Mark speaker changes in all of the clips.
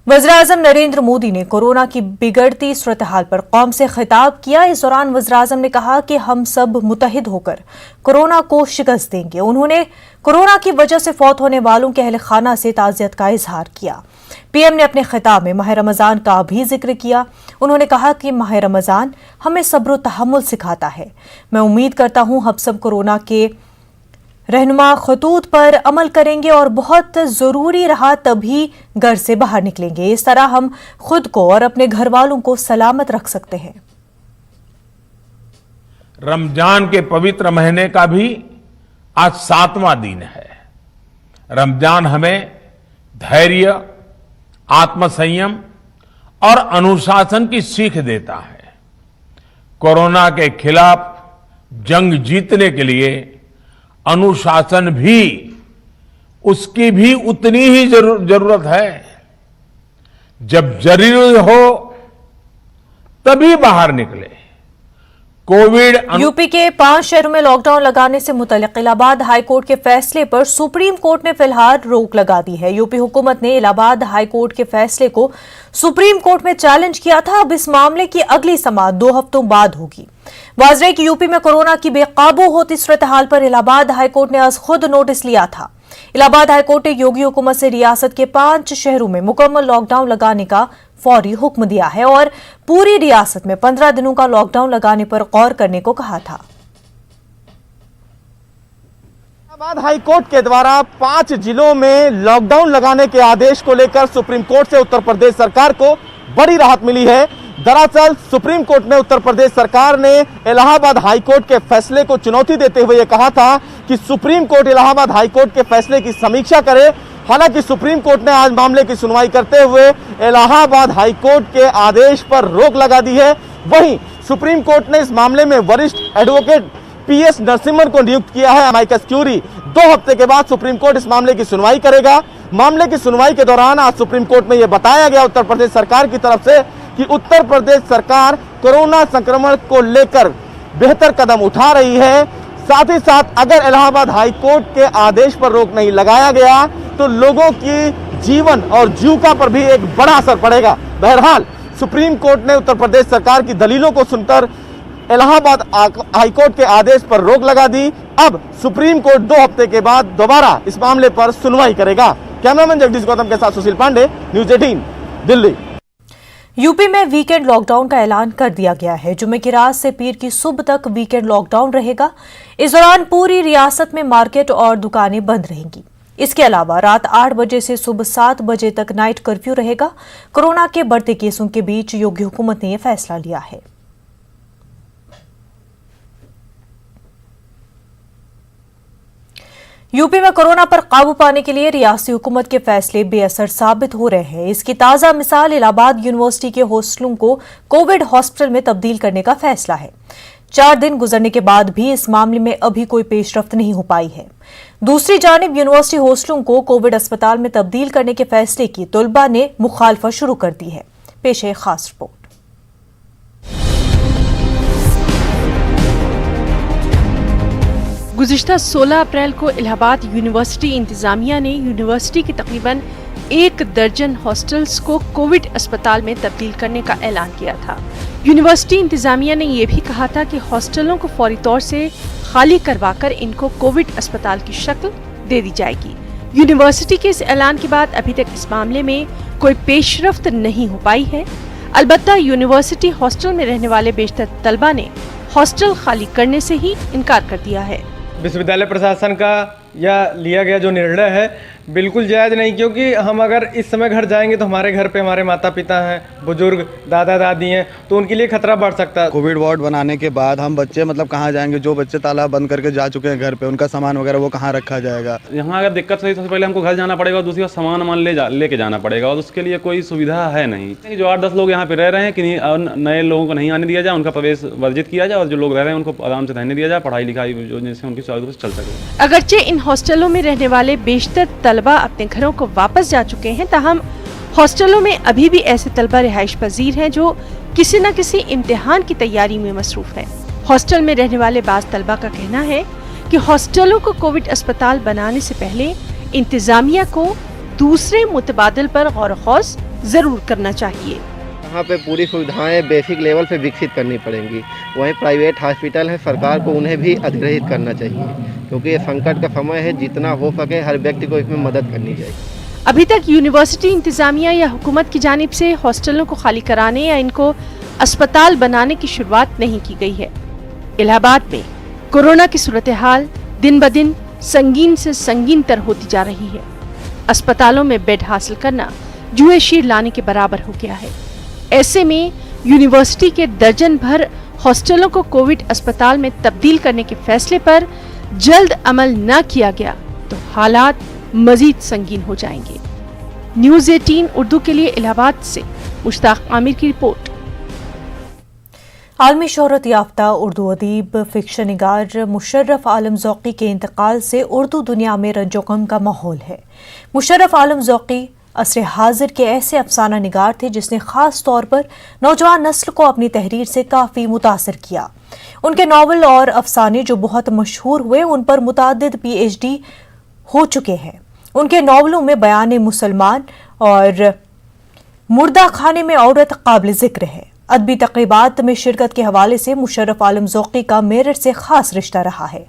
Speaker 1: वज़ीर-ए-आज़म नरेंद्र मोदी ने कोरोना की बिगड़ती सूरत हाल पर कौम से खिताब किया। इस दौरान वज़ीर-ए-आज़म ने कहा कि हम सब मुत्तहिद होकर कोरोना को शिकस्त देंगे। उन्होंने कोरोना की वजह से फौत होने वालों के अहल खाना से ताज़ियत का इजहार किया। पीएम ने अपने खिताब में माह रमज़ान का भी जिक्र किया। उन्होंने कहा कि माह रमज़ान हमें सब्र व तहम्मुल सिखाता है। मैं उम्मीद करता हूं हम सब कोरोना के रहनुमा खतूत पर अमल करेंगे और बहुत जरूरी रहा तभी घर से बाहर निकलेंगे। इस तरह हम खुद को और अपने घर वालों को सलामत रख सकते हैं।
Speaker 2: रमजान के पवित्र महीने का भी आज 7वां दिन है। रमजान हमें धैर्य, आत्मसंयम और अनुशासन की सीख देता है। कोरोना के खिलाफ जंग जीतने के लिए अनुशासन भी, उसकी भी उतनी ही जरूरत है। जब जरूरी हो तभी बाहर निकले। कोविड
Speaker 1: यूपी के 5 शहरों में लॉकडाउन लगाने से मुतल्लिक इलाहाबाद हाईकोर्ट के फैसले पर सुप्रीम कोर्ट ने फिलहाल रोक लगा दी है। यूपी हुकूमत ने इलाहाबाद हाईकोर्ट के फैसले को सुप्रीम कोर्ट में चैलेंज किया था। अब इस मामले की अगली समाअत 2 हफ्तों बाद होगी। वाज़ेह कि यूपी में कोरोना की बेकाबू होती सूरत हाल पर इलाहाबाद हाईकोर्ट ने आज खुद नोटिस लिया था। इलाहाबाद हाईकोर्ट ने योगी हुकूमत से रियासत के 5 शहरों में मुकम्मल लॉकडाउन लगाने का फौरी हुक्म दिया है और पूरी रियासत में 15 दिनों का लॉकडाउन लगाने पर गौर करने को कहा था।
Speaker 3: इलाहाबाद हाईकोर्ट के द्वारा 5 जिलों में लॉकडाउन लगाने के आदेश को लेकर सुप्रीम कोर्ट से उत्तर प्रदेश सरकार को बड़ी राहत मिली है। दरअसल सुप्रीम कोर्ट ने उत्तर प्रदेश सरकार ने इलाहाबाद हाईकोर्ट के फैसले को चुनौती देते हुए यह कहा था कि सुप्रीम कोर्ट इलाहाबाद हाईकोर्ट के फैसले की समीक्षा करे। हालांकि सुप्रीम कोर्ट ने आज मामले की सुनवाई करते हुए इलाहाबाद हाईकोर्ट के आदेश पर रोक लगा दी है। वहीं सुप्रीम कोर्ट ने इस मामले में वरिष्ठ एडवोकेट पीएस नरसिम्हन को नियुक्त किया है। अमाइकस क्यूरी 2 हफ्ते के बाद सुप्रीम कोर्ट इस मामले की सुनवाई करेगा। मामले की सुनवाई के दौरान आज सुप्रीम कोर्ट में यह बताया गया उत्तर प्रदेश सरकार की तरफ से कि उत्तर प्रदेश सरकार कोरोना संक्रमण को लेकर बेहतर कदम उठा रही है। साथ ही साथ अगर इलाहाबाद हाईकोर्ट के आदेश पर रोक नहीं लगाया गया तो लोगों की जीवन और जीविका पर भी एक बड़ा असर पड़ेगा। बहरहाल सुप्रीम कोर्ट ने उत्तर प्रदेश सरकार की दलीलों को सुनकर इलाहाबाद हाईकोर्ट के आदेश पर रोक लगा दी। अब सुप्रीम कोर्ट 2 हफ्ते के बाद दोबारा इस मामले पर सुनवाई करेगा। कैमरामैन जगदीश गौतम के साथ सुशील पांडे, न्यूज़ 18 दिल्ली।
Speaker 1: यूपी में वीकेंड लॉकडाउन का ऐलान कर दिया गया है। जुमे की रात से पीर की सुबह तक वीकेंड लॉकडाउन रहेगा। इस दौरान पूरी रियासत में मार्केट और दुकानें बंद रहेंगी। इसके अलावा रात 8 बजे से सुबह 7 बजे तक नाइट कर्फ्यू रहेगा। कोरोना के बढ़ते केसों के बीच योगी हुकूमत ने यह फैसला लिया है। यूपी में कोरोना पर काबू पाने के लिए रियासती हुकूमत के फैसले बेअसर साबित हो रहे हैं। इसकी ताजा मिसाल इलाहाबाद यूनिवर्सिटी के हॉस्टलों को कोविड हॉस्पिटल में तब्दील करने का फैसला है। 4 दिन गुजरने के बाद भी इस मामले में अभी कोई पेशरफ्त नहीं हो पाई है। दूसरी जानिब यूनिवर्सिटी हॉस्टलों को कोविड अस्पताल में तब्दील करने के फैसले की तलबा ने मुखालफत शुरू कर दी है। पेश है खास रिपोर्ट।
Speaker 4: गुज़िश्ता 16 अप्रैल को इलाहाबाद यूनिवर्सिटी इंतजामिया ने यूनिवर्सिटी के तकरीबन 1 दर्जन हॉस्टल्स को कोविड अस्पताल में तब्दील करने का ऐलान किया था। यूनिवर्सिटी इंतजामिया ने यह भी कहा था कि हॉस्टलों को फौरी तौर से खाली करवाकर इनको कोविड अस्पताल की शक्ल दे दी जाएगी। यूनिवर्सिटी के इस ऐलान के बाद अभी तक इस मामले में कोई पेशरफ्त नहीं हो पाई है। अलबत्ता यूनिवर्सिटी हॉस्टल में रहने वाले बेशतर तलबा ने हॉस्टल खाली करने से ही इनकार कर दिया है।
Speaker 5: विश्वविद्यालय प्रशासन का यह लिया गया जो निर्णय है बिल्कुल जायज़ नहीं, क्योंकि हम अगर इस समय घर जाएंगे तो हमारे घर पे हमारे माता पिता हैं, बुजुर्ग दादा दादी हैं, तो उनके लिए खतरा बढ़ सकता है।
Speaker 6: कोविड वार्ड बनाने के बाद हम बच्चे मतलब कहाँ जाएंगे? जो बच्चे ताला बंद करके जा चुके हैं घर पे, उनका सामान वगैरह वो कहाँ रखा जाएगा?
Speaker 7: यहाँ अगर दिक्कत हुई सबसे पहले हमको घर जाना पड़ेगा और दूसरी बात सामान लेके जाना पड़ेगा और उसके लिए कोई सुविधा है नहीं। जो 8-10 लोग यहाँ पे रह रहे हैं कि नए लोगों को नहीं आने दिया जाए, उनका प्रवेश वर्जित किया जाए और जो लोग रह रहे हैं उनको आराम से रहने दिया जाए, पढ़ाई लिखाई जिससे उनकी चल सके।
Speaker 4: अगरचे इन हॉस्टलों में रहने वाले बेशतर तलबा अपने घरों को वापस जा चुके हैं, ताहम हॉस्टलों में अभी भी ऐसे तलबा रिहाइश पजीर हैं जो किसी न किसी इम्तिहान की तैयारी में मसरूफ है। हॉस्टल में रहने वाले बाज तलबा का कहना है कि हॉस्टलों को कोविड अस्पताल बनाने से पहले इंतजामिया को दूसरे मुतबादिल पर गौर-व-खौज जरूर करना चाहिए।
Speaker 8: यहाँ पे पूरी सुविधाएं बेसिक लेवल पे विकसित करनी पड़ेंगी। वहीं प्राइवेट हॉस्पिटल है, सरकार को उन्हें भी अधिग्रहित करना चाहिए, क्योंकि ये संकट का समय है। जितना हो सके हर व्यक्ति को इसमें मदद करनी चाहिए।
Speaker 4: अभी तक यूनिवर्सिटी इंतजामिया या हुकूमत की जानिब से हॉस्टलों को खाली कराने या इनको अस्पताल बनाने की शुरुआत नहीं की गई है। इलाहाबाद में कोरोना की सूरत हाल दिन ब दिन संगीन से संगीन तर होती जा रही है। अस्पतालों में बेड हासिल करना जुए शीर लाने के बराबर हो गया है। ऐसे में यूनिवर्सिटी के दर्जन भर हॉस्टलों को कोविड अस्पताल में तब्दील करने के फैसले पर जल्द अमल न किया गया तो हालात मजीद संगीन हो जाएंगे। न्यूज़ 18 उर्दू के लिए इलाहाबाद से मुश्ताक आमिर की रिपोर्ट।
Speaker 1: आलमी शोहरत याफ्ता उर्दू अदीब फिक्शन निगार मुशर्रफ आलम ज़ौक़ी के इंतकाल से उर्दू दुनिया में रंजो गम का माहौल है। मुशर्रफ आलम ज़ौक़ी असर हाजिर के ऐसे अफसाना निगार थे जिसने खास तौर पर नौजवान नस्ल को अपनी तहरीर से काफ़ी मुतासर किया। उनके नावल और अफसाने जो बहुत मशहूर हुए उन पर मुताद्दिद PhD हो चुके हैं। उनके नावलों में बयान मुसलमान और मुर्दा खाने में औरत काबिल जिक्र है। अदबी तकरीबात में शिरकत के हवाले से मुशर्रफ आलम ज़ौक़ी का मेरठ से खास रिश्ता रहा है।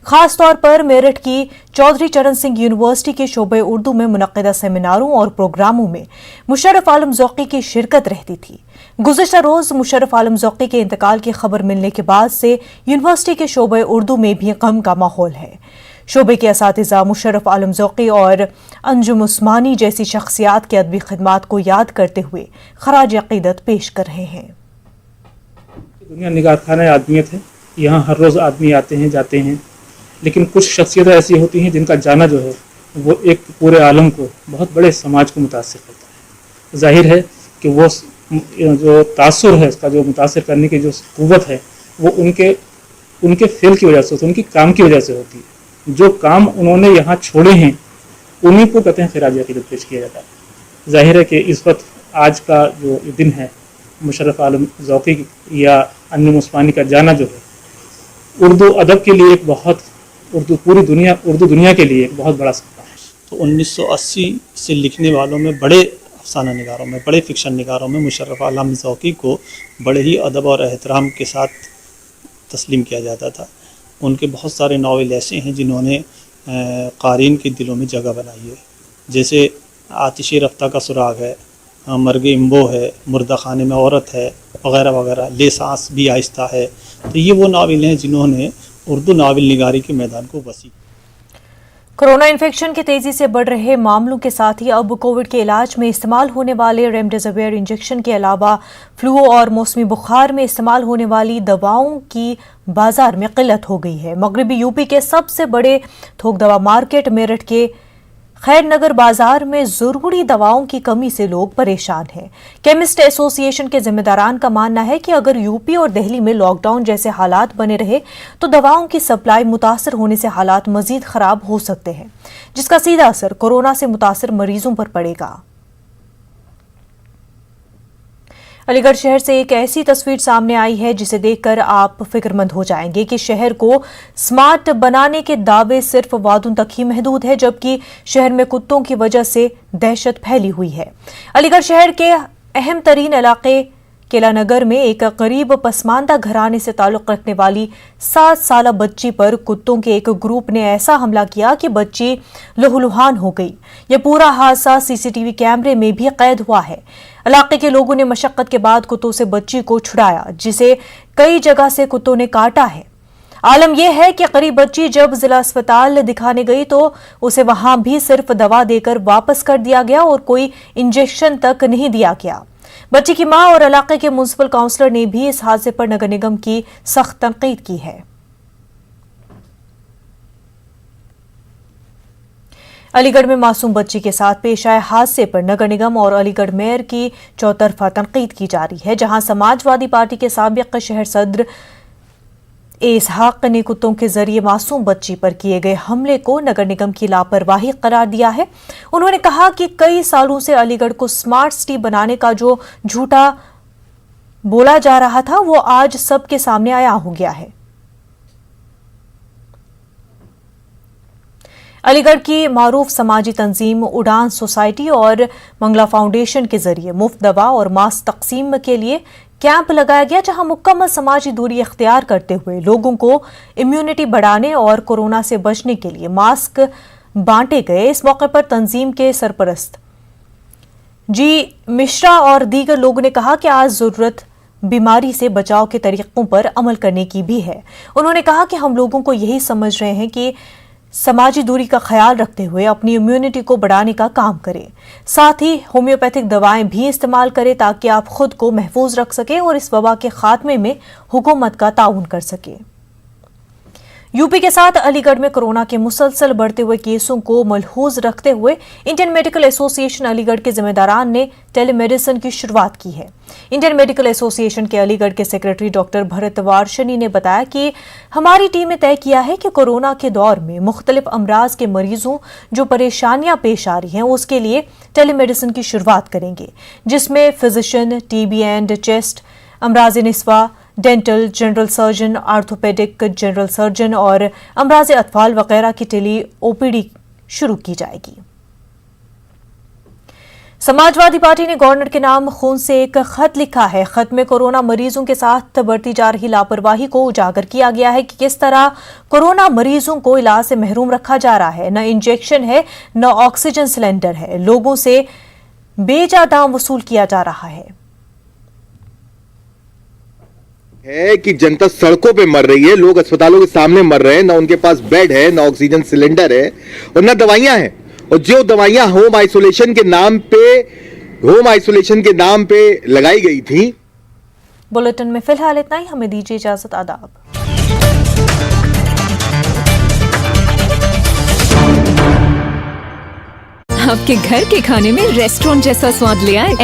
Speaker 1: खास तौर पर मेरठ की चौधरी चरण सिंह यूनिवर्सिटी के शोबे उर्दू में मुनक़्क़िदा सेमिनारों और प्रोग्रामों में मुशर्रफ आलम ज़ौक़ी की शिरकत रहती थी। गुज़िश्ता रोज़ मुशर्रफ आलम ज़ौक़ी के इंतकाल की खबर मिलने के बाद से यूनिवर्सिटी के शोबे उर्दू में भी गम का माहौल है। शोबे के असातिज़ा मुशर्रफ आलम ज़ौक़ी और अंजुम उस्मानी जैसी शख्सियात के अदबी खिदमात को याद करते हुए खराज अक़ीदत पेश कर रहे हैं।
Speaker 9: दुनिया निगाह खाना आदमियत है, यहाँ हर रोज़ आदमी आते हैं जाते हैं, लेकिन कुछ शख्सियतें ऐसी होती हैं जिनका जाना जो है वो एक पूरे आलम को, बहुत बड़े समाज को मुतासिर करता है। जाहिर है कि वो जो तासुर है, उसका जो मुतासिर करने की जो क़ुव्वत है वो उनके फेल की वजह से होती है, उनकी काम की वजह से होती है। जो काम उन्होंने यहाँ छोड़े हैं उन्हीं को कहते हैं खिराज अक़ीदत पेश किया जाता है। जाहिर है कि इस वक्त आज का जो दिन है मुशर्रफ आलम ज़ौक़ी या अंजुम उस्मानी का जाना जो है उर्दू अदब के लिए एक बहुत पूरी उर्दू दुनिया के लिए एक बहुत बड़ा सदमा है।
Speaker 10: तो 1980 से लिखने वालों में, बड़े अफसाना निगारों में, बड़े फिक्शन निगारों में मुशर्रफ आलम ज़ौक़ी को बड़े ही अदब और एहतराम के साथ तस्लीम किया जाता था। उनके बहुत सारे नावल ऐसे हैं जिन्होंने क़ारीन के दिलों में जगह बनाई है, जैसे आतिश रफ्ता का सुराग है, मर्ग इम्बो है, मुर्दा खाने में औरत है, वगैरह वगैरह। ले सांस भी आहिस्ता है। तो ये वो नावल हैं जिन्होंने उर्दू नावल निगारी के मैदान को वसी।
Speaker 1: कोरोना इन्फेक्शन के तेजी से बढ़ रहे मामलों के साथ ही अब कोविड के इलाज में इस्तेमाल होने वाले रेमडेसिविर इंजेक्शन के अलावा फ्लू और मौसमी बुखार में इस्तेमाल होने वाली दवाओं की बाजार में किल्लत हो गई है। मगरबी यूपी के सबसे बड़े थोक दवा मार्केट मेरठ के खैर नगर बाजार में ज़रूरी दवाओं की कमी से लोग परेशान हैं। केमिस्ट एसोसिएशन के जिम्मेदारान का मानना है कि अगर यूपी और दिल्ली में लॉकडाउन जैसे हालात बने रहे तो दवाओं की सप्लाई मुतासर होने से हालात मजीद खराब हो सकते हैं, जिसका सीधा असर कोरोना से मुतासर मरीजों पर पड़ेगा। अलीगढ़ शहर से एक ऐसी तस्वीर सामने आई है जिसे देखकर आप फिक्रमंद हो जाएंगे कि शहर को स्मार्ट बनाने के दावे सिर्फ वादों तक ही महदूद है, जबकि शहर में कुत्तों की वजह से दहशत फैली हुई है। अलीगढ़ शहर के अहम तरीन इलाके केला नगर में एक गरीब पसमानदा घराने से ताल्लुक रखने वाली 7 साल बच्ची पर कुत्तों के एक ग्रुप ने ऐसा हमला किया कि बच्ची लहूलुहान हो गई। यह पूरा हादसा सीसीटीवी कैमरे में भी कैद हुआ है। इलाके के लोगों ने मशक्कत के बाद कुत्तों से बच्ची को छुड़ाया, जिसे कई जगह से कुत्तों ने काटा है। आलम यह है कि गरीब बच्ची जब जिला अस्पताल दिखाने गई तो उसे वहां भी सिर्फ दवा देकर वापस कर दिया गया और कोई इंजेक्शन तक नहीं दिया गया। बच्ची की मां और इलाके के म्युनिसिपल काउंसलर ने भी इस हादसे पर नगर निगम की सख्त तनकीद की है। अलीगढ़ में मासूम बच्ची के साथ पेश आए हादसे पर नगर निगम और अलीगढ़ मेयर की चौतरफा तनकीद की जा रही है, जहां समाजवादी पार्टी के साबिक शहर सदर इसहाक ने कुत्तों के जरिए मासूम बच्ची पर किए गए हमले को नगर निगम की लापरवाही करार दिया है। उन्होंने कहा कि कई सालों से अलीगढ़ को स्मार्ट सिटी बनाने का जो झूठा बोला जा रहा था वो आज सबके सामने आया हो गया है। अलीगढ़ की मारूफ समाजी तंजीम उड़ान सोसाइटी और मंगला फाउंडेशन के जरिए मुफ्त दवा और मास्क तकसीम के लिए कैंप लगाया गया, जहां मुकम्मल समाजी दूरी इख्तियार करते हुए लोगों को इम्यूनिटी बढ़ाने और कोरोना से बचने के लिए मास्क बांटे गए। इस मौके पर तंजीम के सरपरस्त जी मिश्रा और दीगर लोगों ने कहा कि आज जरूरत बीमारी से बचाव के तरीकों पर अमल करने की भी है। उन्होंने कहा कि हम लोगों को यही समझ रहे हैं कि समाजी दूरी का ख्याल रखते हुए अपनी इम्यूनिटी को बढ़ाने का काम करें, साथ ही होम्योपैथिक दवाएं भी इस्तेमाल करें ताकि आप खुद को महफूज रख सकें और इस वबा के खात्मे में हुकूमत का ताउन कर सकें। यूपी के साथ अलीगढ़ में कोरोना के मुसलसल बढ़ते हुए केसों को मलहूज रखते हुए इंडियन मेडिकल एसोसिएशन अलीगढ़ के जिम्मेदारान ने टेलीमेडिसिन की शुरुआत की है। इंडियन मेडिकल एसोसिएशन के अलीगढ़ के सेक्रेटरी डॉक्टर भरत वारशनी ने बताया कि हमारी टीम ने तय किया है कि कोरोना के दौर में मुख्तलिफ अमराज के मरीजों जो परेशानियां पेश आ रही हैं उसके लिए टेलीमेडिसिन की शुरुआत करेंगे, जिसमें फिजिशियन, टीबी एंड चेस्ट, अमराज निस्वा, dental, general surgeon, orthopaedic, general surgeon और अमराज अतफाल वगैरह की टेली ओपीडी शुरू की जाएगी। समाजवादी पार्टी ने गवर्नर के नाम खून से एक खत लिखा है। खत में कोरोना मरीजों के साथ बढ़ती जा रही लापरवाही को उजागर किया गया है कि किस तरह कोरोना मरीजों को इलाज से महरूम रखा जा रहा है। न इंजेक्शन है, न ऑक्सीजन सिलेंडर है। लोगों से बेजा दाम वसूल किया जा रहा है
Speaker 11: कि जनता सड़कों पे मर रही है, लोग अस्पतालों के सामने मर रहे हैं, ना उनके पास बेड है, ना ऑक्सीजन सिलेंडर है और ना दवाइयां हैं। और जो दवाइयां होम आइसोलेशन के नाम पे लगाई गई थी।
Speaker 1: बुलेटिन में फिलहाल इतना ही। हमें दीजिए इजाजत। आदाब।
Speaker 12: आपके घर के खाने में रेस्टोरेंट जैसा स्वाद ले आए